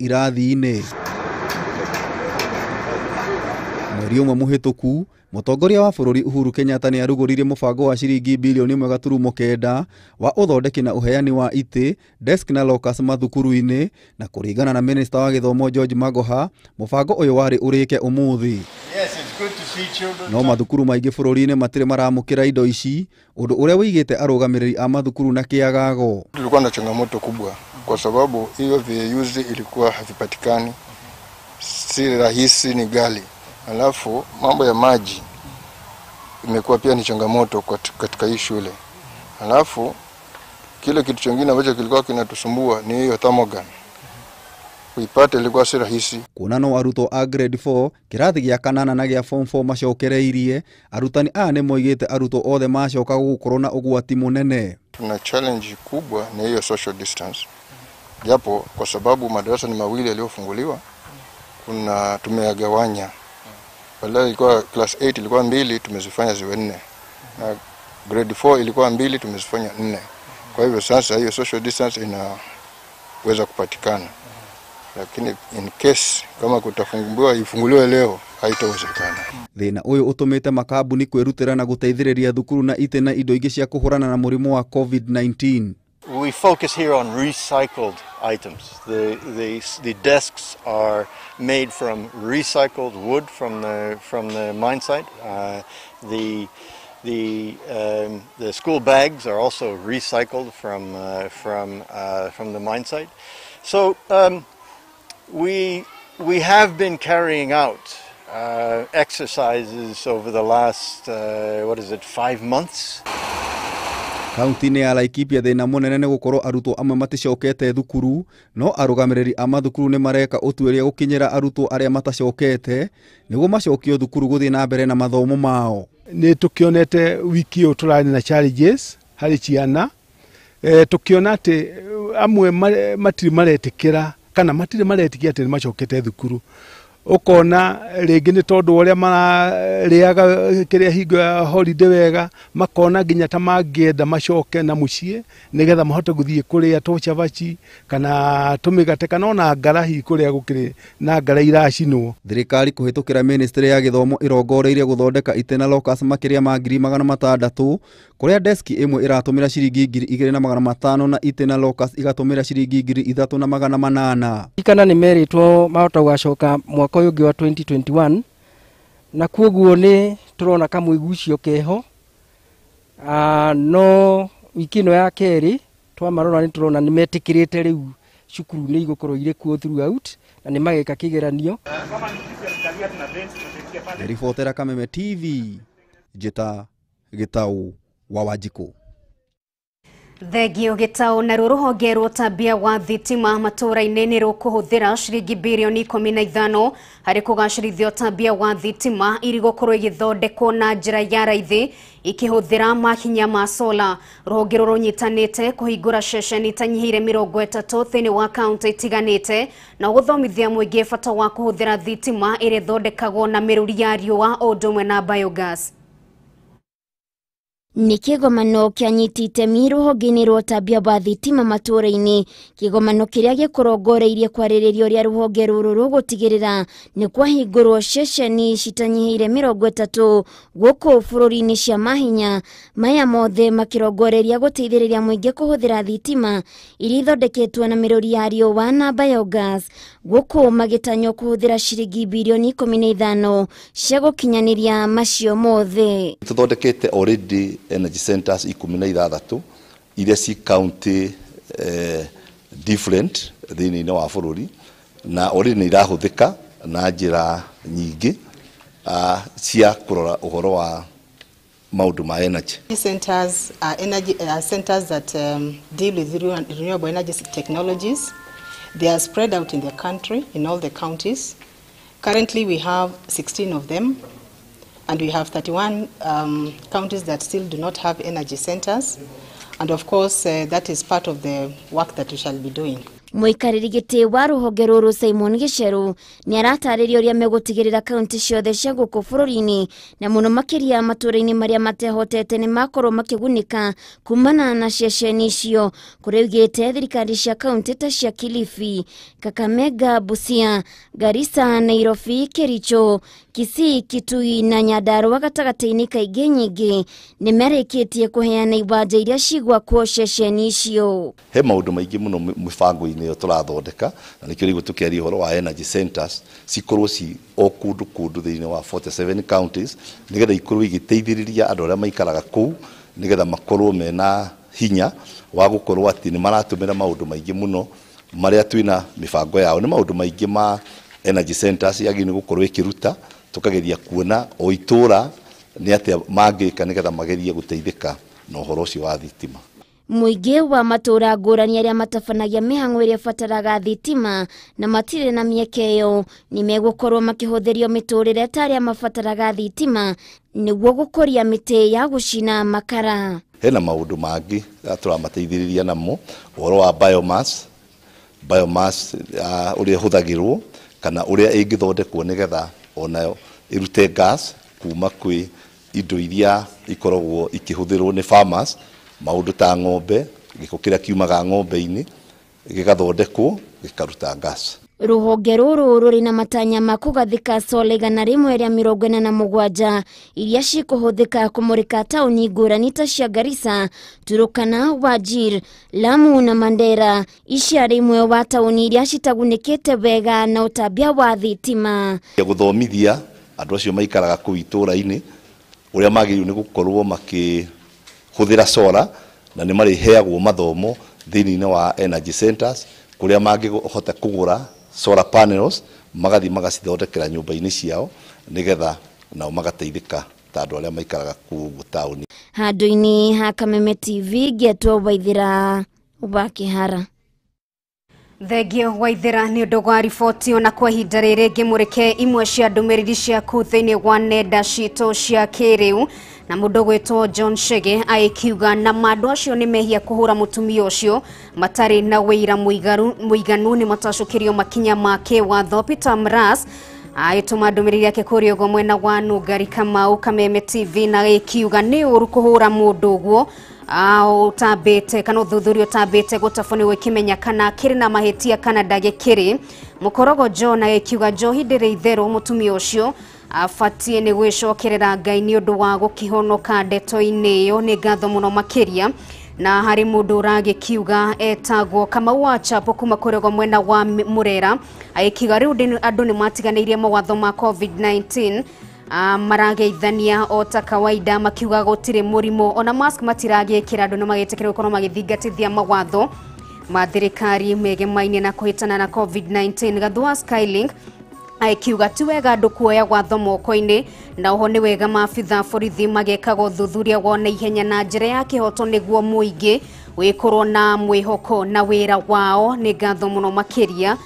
irathi-inĩ. Mweri ũmwe mũhĩtũku, mũtongoria wa bũrũri Uhuru Kenyatta nĩ arugũririe mũbango wa ciringi bilioni 1.9 wa ũthondeki na ũheani wa itĩ, desk na lockers mathukuru-inĩ, na kũringana na Minister wa Gĩthomo George Magoha, mũbango ũyũ warĩ ũrĩke ũmũthĩ. No mathukuru maingĩ bũrũri-inĩ matirĩ maramũkĩra indo ici, ũndũ ũrĩa wĩigĩte arũgamĩrĩri a mathukuru na kĩagago. Tulikuwa na changamoto kubwa kwa sababu hiyo vyeuzi ilikuwa havipatikani, si rahisi, ni ghali. Alafu mambo ya maji imekuwa pia ni changamoto katika hii shule. Alafu kile kitu kingine ambacho kilikuwa kinatusumbua ni hiyo thermogun. Kuipata ilikuwa si rahisi. Kuna no arutwo a grade 4 kirathi gĩa kanana na gĩa form 4 macokereirie, arutani aya nĩ moigĩte arutwo othe macoka gũkorwo na ũgwati mũnene. Tuna challenge kubwa ni hiyo social distance. Japo kwa sababu madarasa ni mawili yaliyofunguliwa, kuna tumeyagawanya. Badala ilikuwa class 8 ilikuwa 2, tumezifanya ziwe 4. Na grade 4 ilikuwa 2, tumezifanya 4. Kwa hivyo sasa hiyo social distance inaweza kupatikana. Lakini in case kama kutafunguliwa ifunguliwe leo haitawezekana. Thĩna ũyũ ũtũmĩte makambuni kwĩrutĩra na gũteithĩrĩria thukuru na itĩ na indo ingĩ cia kũhũrana na mũrimũ wa COVID-19. We focus here on recycled items. The desks are made from recycled wood from the mine site. The school bags are also recycled from the mine site. So we have been carrying out exercises over the last 5 months. Kaunti-inĩ ya Laikipia thĩna mũnene nĩ gũkorwo arutwo amwe maticokete thukuru, no arũgamĩrĩri a mathukuru nĩ mareka ũtuĩria gũkinyĩra arutwo arĩa matacokete nĩguo macokio thukuru gũthiĩ na mbere na mathomo mao. Nĩ tukionete wiki ũyũ tũrarĩ na challenges harĩ ciana, tukiona atĩ amwe matirĩ maretĩkĩra kana matirĩ maretĩkia atĩ nĩ macokete thukuru. Ukona rĩngĩ nĩ tondũ ũrĩa mararĩaga kĩrĩa hingo ya holiday wega, makona nginya ta mangĩenda macoke na mũciĩ nĩgetha mahote gũthiĩ kũrĩa tũcabaci kana tũmĩgate kana ona ngarahi kũrĩa gũkĩrĩ na ngara iracinwo. Thirikari kũhĩtũkĩra Ministry ya Gĩthomo ĩrongoreirie gũthondeka itĩ na lockers makĩria ma 600,000, kũrĩa desk ĩmwe ĩratũmĩra ciringi 2,500 na itĩ na lockers igatũmĩra ciringi 3,800. Ikana nĩ meritwo mahota gũcoka mwaka ũyũ ũngĩ wa 2021, na kuoguo nĩ tũrona kamũigucio keho. No wiki ĩno ya kerĩ twamarora nĩ tũrona nĩ metĩkĩrĩte rĩu cukuru nĩ igũkorwo irĩ kuo throughout na nĩ mageka kĩgeranio. Ribotera Kameme TV, Njĩta Gĩtaũ wa Wanjikũ. Thegio Gĩtaũ na rũhonge rwa ũtambia wa thitima matũũra-inĩ nĩ rũkũhũthĩra ciringi bilioni 15 harĩ kũgacĩrithia ũtambia wa thitima iri gũkorwo igĩthondekwo na njĩra ya raithi ikĩhũthĩra makinya ma solar. Rũhonge rũrũ rũnyitanĩte kũhingũra ceceni itanyihĩire 30 thĩinĩ wa kaunti itiganĩte na gũthomithia mũingĩ bata wa kũhũthĩra thitima ĩrĩa ĩthondekagwo na mĩrũri ya riũa o ũndũ ũmwe na biogas. Nĩ kĩgomano kĩanyitĩte rũhonge-inĩ rwa ũtambia wa thitima matũũra-inĩ, kĩgomano kĩrĩa gĩkũrongoreirie kwarĩrĩria ũrĩa rũhonge rũrũ rũgũtigĩrĩra nĩ kwahingũrwo ceceni citanyihĩire 30 gũkũ bũrũri-inĩ cia mahinya, maya mothe makĩrongoreria gũteithĩrĩria mũingĩ kũhũthĩra thitima iria ithondeketwo na mĩrũri ya riũa na biogas, gũkũ magĩtanywo kũhũthĩra ciringi bilioni 15 cia gũkinyanĩria macio mothe. Tũthondekete already energy centers 16 iria ci county different thĩinĩ wa bũrũri na already nĩ irahũthĩka na njĩra nyingĩ cia kũrora ũhoro wa maũndũ ma energy. Centers are energy centers that deal with renewable energy technologies. They are spread out in the country, in all the counties. Currently we have 16 of them. And we have 31 counties that still do not have energy centers. And of course, that is part of the work that we shall be doing. Muikariri giti wa ruhonge ruru Simon Gicheru ni aratarĩria ũrĩa megũtigĩrĩra kaunti ciothe cia gũkũ bũrũri-inĩ na mũno makĩria matũũra-inĩ marĩa matehotete nĩ makorwo makĩgunĩka kumana na ceceni icio, kũrĩa oigĩte thirikari cia kaunti ta cia Kilifi, Kakamega, Busia, Garissa, Nairobi, Kericho, Kisii, Kitui na Nyandarua gatagatĩ-inĩ kaingĩ nyingĩ nĩ merĩkĩtie kũheana iwanja iria cigwakwo ceceni icio. He maũndũ maingĩ mũno mĩbango-inĩ ĩyo tũrathondeka, na nĩkĩo rĩu tũkĩaria ũhoro wa energy centers cikorwo ci o kũndũ thĩinĩ wa 47 counties, nĩgetha ikorwo igĩteithĩrĩria andũ arĩa maikaraga kũu, nĩgetha makorwo mena hinya wa gũkorwo atĩ nĩ maratũmĩra maũndũ maingĩ mũno marĩa twĩna mĩbango yao. Nĩ maũndũ maingĩ ma energy centers yagĩrĩirwo gũkorwo ĩkĩruta, tukageria kuona o itũra nĩ atĩa mangĩka nĩgetha magerie gũteithĩka na ũhoro ũcio wa thitima. Mũingĩ wa matũũra ngũrani arĩa matabanagia mĩhang'o ĩrĩa ĩbataraga thitima na matirĩ na mĩeke ĩyo nĩ megũkorwo makĩhũthĩrio mĩtũũrĩre ta arĩa mabataraga thitima nĩguo gũkũria mĩtĩ ya gũcina makara. Hena maũndũ mangĩ tũramateithĩrĩria namo, ũhoro wa biomass ũrĩa hũthagĩrwo kana ũrĩa ĩngĩthondekwo nĩgetha onayo ĩrute gas kuma kwĩ indo iria ikoragwo ikĩhũthĩrwo nĩ farmers, maũndũ ta ng'ombe, gĩko kĩrĩa kiumaga ng'ombe-inĩ gĩgathondekwo gĩkaruta gas. Rũhonge rũrũ rũrĩ na matanya ma kũgathĩka solar 147 iria cikũhũthĩka kũmũrĩka taũni ngũrani ta cia Garissa, Turkana, Wajir, Lamu na Mandera, ici arĩ imwe wa taũni iria citagunĩkĩte wega na ũtambia wa thitima. Gũthomithia andũ acio maikaraga kũu itũũra-inĩ ũrĩa magĩrĩirwo nĩ gũkorwo makĩhũthĩra solar, na nĩ marĩheagwo mathomo thĩinĩ wa energy centers kũrĩa mangĩhota kũgũra solar panels magathi magacithondekera nyũmba-inĩ ciao nĩgetha nao magateithĩka ta andũ arĩa maikaraga kũu taũni. Handũ-inĩ ha Kameme TV, Getwo Waithĩra wa Kĩhara. Thengio Waithĩra nĩ ũndũ wa riboti ona kwa ihinda rĩrĩ ngĩmũrĩke imwe cia ndũmĩrĩri ciaku thĩinĩ wa nenda citũ cia kĩrĩu. Na mũndũ gwĩtwo John Chege agĩkiuga na mandũ acio nĩ mehia kũhũra mũtumia ũcio matarĩ na wĩira mũiganu nĩ matacũkĩrio makinya ma kĩwatho. Peter Mras agĩtũma ndũmĩrĩri yake kũrĩa ũguo mwena wa Nũngari Kamau Kameme TV na agĩkiuga nĩ ũru kũhũra mũndũ ũguo utambĩte kana ũthuthuria utambĩte gũtabanĩrwo ikĩmenya kana kĩrĩ na mahĩtia kana ndagĩkĩrĩ. Mũkorogo John agĩkiuga njohi ndĩrĩ itherũ, mũtumia ũcio abatie nĩ gwĩcokerera Ngai nĩ ũndũ wa gũkĩhonoka ndeto-inĩ ĩyo. Nĩ ngatho mũno makĩria. Na harĩ mũndũ ũragĩkiuga etagwo Kamau wa Chapo kuma kũrĩa mwena wa Murera agĩkiuga rĩu andũ nĩ matiganĩirie mawatho ma COVID-19 marageithania o ta kawaida, makiuga gũtirĩ mũrimũ ona mask matiragĩkĩra, andũ nĩ magĩtĩkĩra gũkorwo magĩthingatithia mawatho ma thirikari megemaine na kũhĩtana na COVID-19. Gathua Skylink agĩkiuga ti wega andũ kuoya watho moko-inĩ, na oho nĩ wega maabitha borithi magekaga ũthuthuria wa naihenya na njĩra ya kĩhoto nĩguo mũingĩ wĩkorwo na mwĩhoko na wĩra wao. Nĩ ngatho mũno makĩria.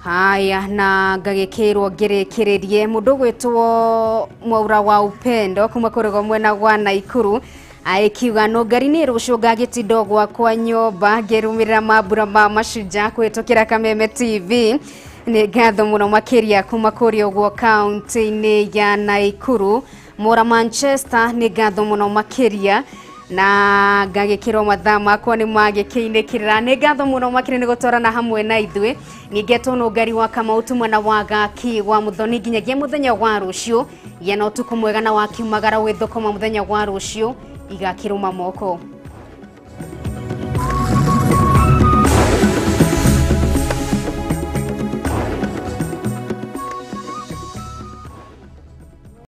Haya, na ngagĩkĩrwo ngĩrĩkĩrĩrie mũndũ gwĩtwo Mwaura wa Upendo kuma kũrĩa mwena wa Naikuru agĩkiuga Nũngari nĩ rũciũ ngagĩtinda gwakwa nyũmba ngĩrũmĩrĩra mambura ma Mashujaa kũhĩtũkĩra Kameme TV. Nĩ ngatho mũno makĩria kuma kũrĩa ũguo kaunti-inĩ ya Naikuru. Mora Manchester nĩ ngatho mũno makĩria na ngagĩkĩrwo mathaa makwa nĩ magĩkĩinĩkĩrĩra. Nĩ ngatho mũno makĩria nĩ gũtwarana hamwe na ithuĩ. Nĩngetwo Nũngari wa Kamau mwena wa Gaki wa Muthoni nginyagia mũthenya wa rũciũ. Gĩa na ũtukũ mwega na wakiumagara gwĩthũkũma mũthenya wa rũciũ igakĩrũma moko.